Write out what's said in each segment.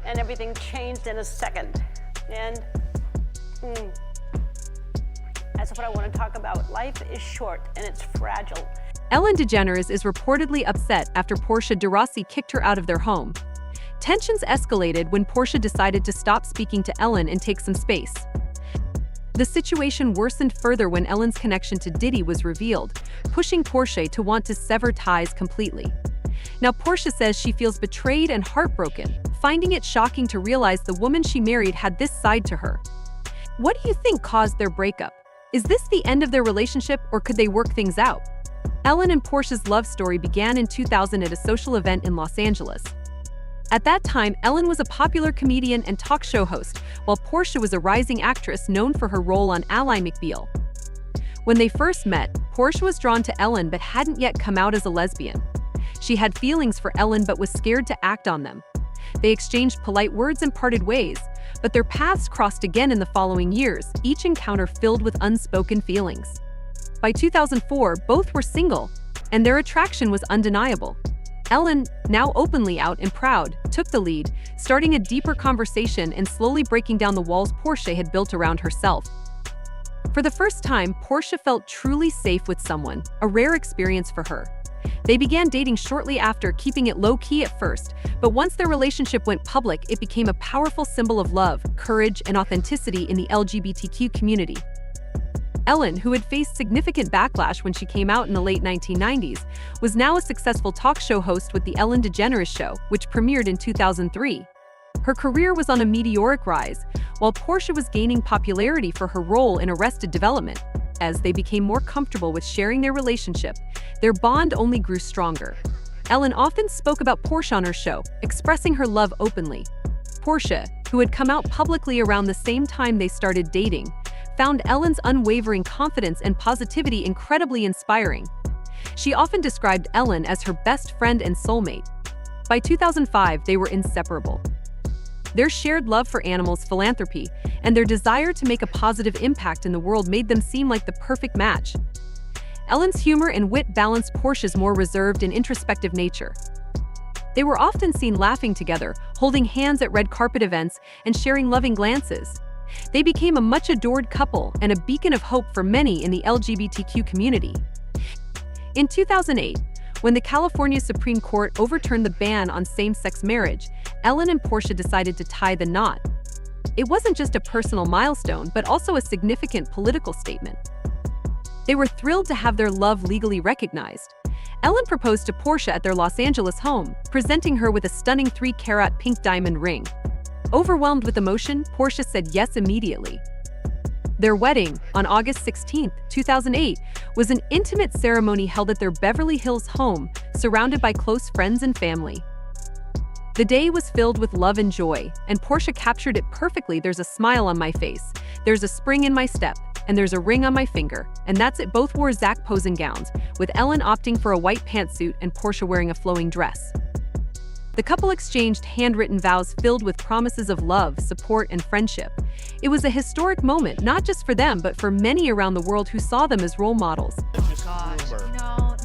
and everything changed in a second. And that's what I want to talk about. Life is short and it's fragile. EllenDeGeneres is reportedly upset after Portia de Rossi kicked her out of their home. Tensions escalated when Portia decided to stop speaking to Ellen and take some space. The situation worsened further when Ellen's connection to Diddy was revealed, pushing Portia to want to sever ties completely. Now, Portia says she feels betrayed and heartbroken, finding it shocking to realize the woman she married had this side to her. What do you think caused their breakup? Is this the end of their relationship, or could they work things out? Ellen and Portia's love story began in 2000 at a social event in Los Angeles. At that time, Ellen was a popular comedian and talk show host, while Portia was a rising actress known for her role on Ally McBeal. When they first met, Portia was drawn to Ellen but hadn't yet come out as a lesbian. She had feelings for Ellen but was scared to act on them. They exchanged polite words and parted ways, but their paths crossed again in the following years, each encounter filled with unspoken feelings. By 2004, both were single, and their attraction was undeniable. Ellen, now openly out and proud, took the lead, starting a deeper conversation and slowly breaking down the walls Portia had built around herself. For the first time, Portia felt truly safe with someone, a rare experience for her. They began dating shortly after, keeping it low-key at first, but once their relationship went public, it became a powerful symbol of love, courage, and authenticity in the LGBTQ community. Ellen, who had faced significant backlash when she came out in the late 1990s, was now a successful talk show host with the Ellen DeGeneres show, which premiered in 2003. Her career was on a meteoric rise, while Portia was gaining popularity for her role in Arrested Development. As they became more comfortable with sharing their relationship, their bond only grew stronger. Ellen often spoke about Portia on her show, expressing her love openly. Portia, who had come out publicly around the same time they started dating, found Ellen's unwavering confidence and positivity incredibly inspiring. She often described Ellen as her best friend and soulmate. By 2005, they were inseparable. Their shared love for animals, philanthropy, and their desire to make a positive impact in the world made them seem like the perfect match. Ellen's humor and wit balanced Portia's more reserved and introspective nature. They were often seen laughing together, holding hands at red carpet events, and sharing loving glances. They became a much-adored couple and a beacon of hope for many in the LGBTQ community. In 2008, when the California Supreme Court overturned the ban on same-sex marriage, Ellen and Portia decided to tie the knot. It wasn't just a personal milestone, but also a significant political statement. They were thrilled to have their love legally recognized. Ellen proposed to Portia at their Los Angeles home, presenting her with a stunning 3-carat pink diamond ring. Overwhelmed with emotion, Portia said yes immediately. Their wedding, on August 16, 2008, was an intimate ceremony held at their Beverly Hills home, surrounded by close friends and family. The day was filled with love and joy, and Portia captured it perfectly. "There's a smile on my face, there's a spring in my step, and there's a ring on my finger, and that's it." Both wore Zach posing gowns, with Ellen opting for a white pantsuit and Portia wearing a flowing dress. The couple exchanged handwritten vows filled with promises of love, support, and friendship. It was a historic moment, not just for them, but for many around the world who saw them as role models. Gosh,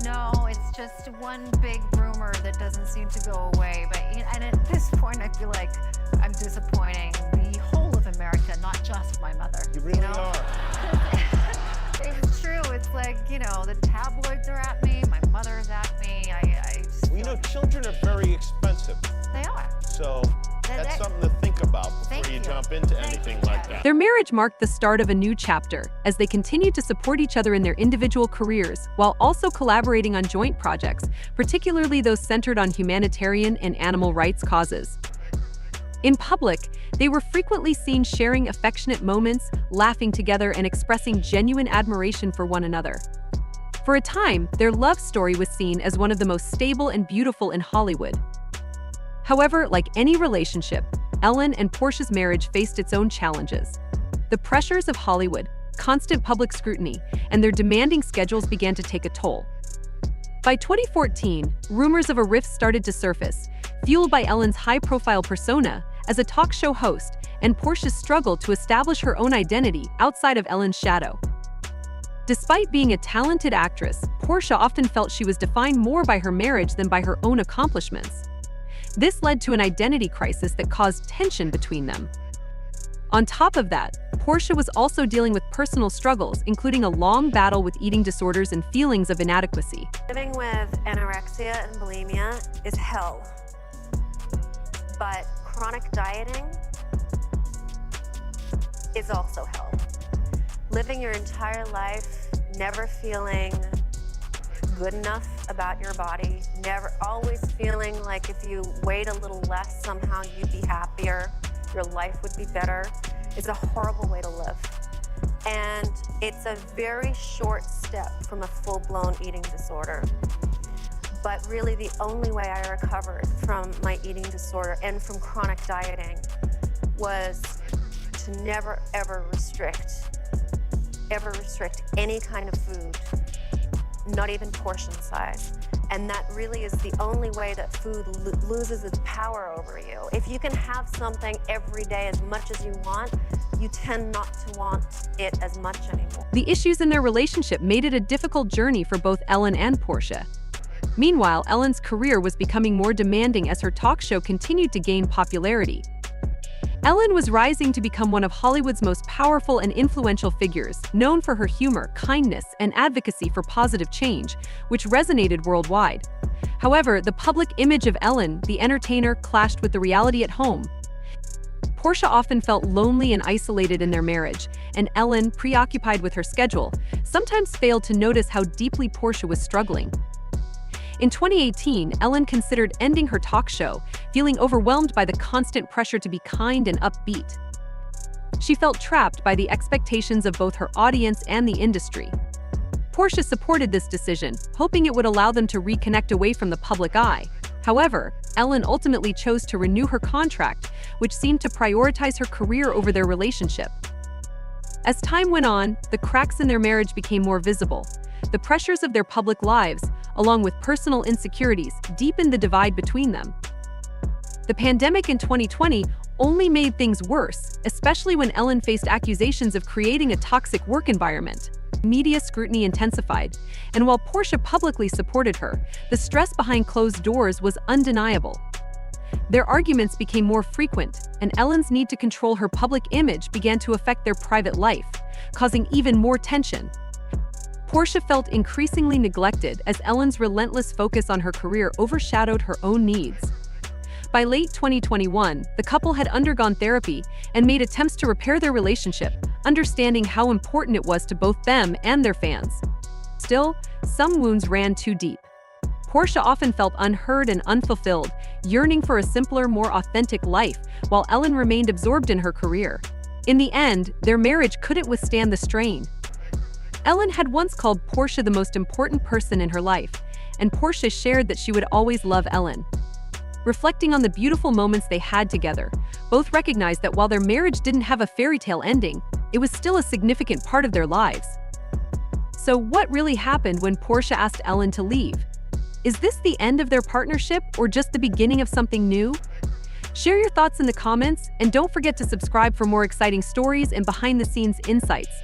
no, it's just one big rumor that doesn't seem to go away. But and at this point, I feel like I'm disappointing the whole of America, not just my mother. You really are. It's true. It's like, the tabloids are at me, my mother's at me. Well, children are very expensive. They are. So that's something to think about before you jump into anything like that. Their marriage marked the start of a new chapter, as they continued to support each other in their individual careers, while also collaborating on joint projects, particularly those centered on humanitarian and animal rights causes. In public, they were frequently seen sharing affectionate moments, laughing together, and expressing genuine admiration for one another. For a time, their love story was seen as one of the most stable and beautiful in Hollywood. However, like any relationship, Ellen and Portia's marriage faced its own challenges. The pressures of Hollywood, constant public scrutiny, and their demanding schedules began to take a toll. By 2014, rumors of a rift started to surface, fueled by Ellen's high-profile persona as a talk show host and Portia's struggle to establish her own identity outside of Ellen's shadow. Despite being a talented actress, Portia often felt she was defined more by her marriage than by her own accomplishments. This led to an identity crisis that caused tension between them. On top of that, Portia was also dealing with personal struggles, including a long battle with eating disorders and feelings of inadequacy. Living with anorexia and bulimia is hell, but chronic dieting is also hell. Living your entire life never feeling good enough about your body, never always feeling like if you weighed a little less, somehow you'd be happier, your life would be better, is a horrible way to live. And it's a very short step from a full-blown eating disorder. But really the only way I recovered from my eating disorder and from chronic dieting was to never, ever restrict any kind of food, not even portion size. And that really is the only way that food loses its power over you. If you can have something every day as much as you want, you tend not to want it as much anymore. The issues in their relationship made it a difficult journey for both Ellen and Portia. Meanwhile, Ellen's career was becoming more demanding as her talk show continued to gain popularity. Ellen was rising to become one of Hollywood's most powerful and influential figures, known for her humor, kindness, and advocacy for positive change, which resonated worldwide. However, the public image of Ellen, the entertainer, clashed with the reality at home. Portia often felt lonely and isolated in their marriage, and Ellen, preoccupied with her schedule, sometimes failed to notice how deeply Portia was struggling. In 2018, Ellen considered ending her talk show, feeling overwhelmed by the constant pressure to be kind and upbeat. She felt trapped by the expectations of both her audience and the industry. Portia supported this decision, hoping it would allow them to reconnect away from the public eye. However, Ellen ultimately chose to renew her contract, which seemed to prioritize her career over their relationship. As time went on, the cracks in their marriage became more visible. The pressures of their public lives, along with personal insecurities, deepened the divide between them. The pandemic in 2020 only made things worse, especially when Ellen faced accusations of creating a toxic work environment. Media scrutiny intensified, and while Portia publicly supported her, the stress behind closed doors was undeniable. Their arguments became more frequent, and Ellen's need to control her public image began to affect their private life, causing even more tension. Portia felt increasingly neglected as Ellen's relentless focus on her career overshadowed her own needs. By late 2021, the couple had undergone therapy and made attempts to repair their relationship, understanding how important it was to both them and their fans. Still, some wounds ran too deep. Portia often felt unheard and unfulfilled, yearning for a simpler, more authentic life, while Ellen remained absorbed in her career. In the end, their marriage couldn't withstand the strain. Ellen had once called Portia the most important person in her life, and Portia shared that she would always love Ellen. Reflecting on the beautiful moments they had together, both recognized that while their marriage didn't have a fairy tale ending, it was still a significant part of their lives. So what really happened when Portia asked Ellen to leave? Is this the end of their partnership or just the beginning of something new? Share your thoughts in the comments, and don't forget to subscribe for more exciting stories and behind-the-scenes insights.